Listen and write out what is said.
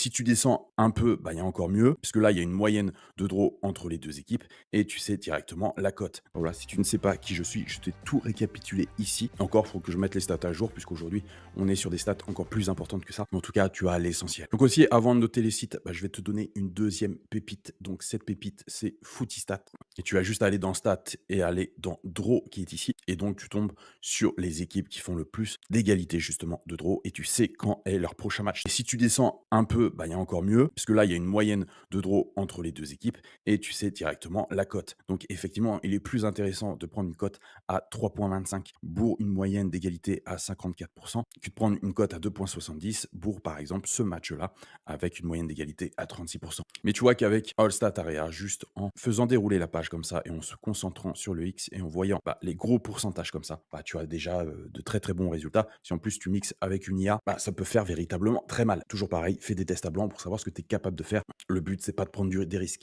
si tu descends un peu, bah, il y a encore mieux, puisque là, il y a une moyenne de draw entre les 2 équipes et tu sais directement la cote. Voilà, si tu ne sais pas qui je t'ai tout récapitulé ici. Encore, il faut que je mette les stats à jour, puisqu'aujourd'hui, on est sur des stats encore plus importantes que ça. Mais en tout cas, tu as l'essentiel. Donc aussi, avant de noter les sites, bah, je vais te donner une deuxième pépite. Donc cette pépite, c'est Footistat. Et tu as juste à aller dans Stats et aller dans Draw qui est ici. Et donc, tu tombes sur les équipes qui font le plus d'égalité justement de draw et tu sais quand est leur prochain match. Et si tu descends un peu, bah, il y a encore mieux, puisque là, il y a une moyenne de draw entre les 2 équipes et tu sais directement la cote. Donc effectivement, il est plus intéressant de prendre une cote à 3,25 pour une moyenne d'égalité à 54% que de prendre une cote à 2,70 pour par exemple ce match-là avec une moyenne d'égalité à 36%. Mais tu vois qu'avec Allstat Area, juste en faisant dérouler la page comme ça et en se concentrant sur le X et en voyant bah, les gros pourcentages comme ça, bah, tu as déjà de très très bons résultats. Si en plus tu mixes avec une IA, bah, ça peut faire véritablement très mal. Toujours pareil, fais des tests à blanc pour savoir ce que tu es capable de faire. Le but, c'est pas de prendre des risques.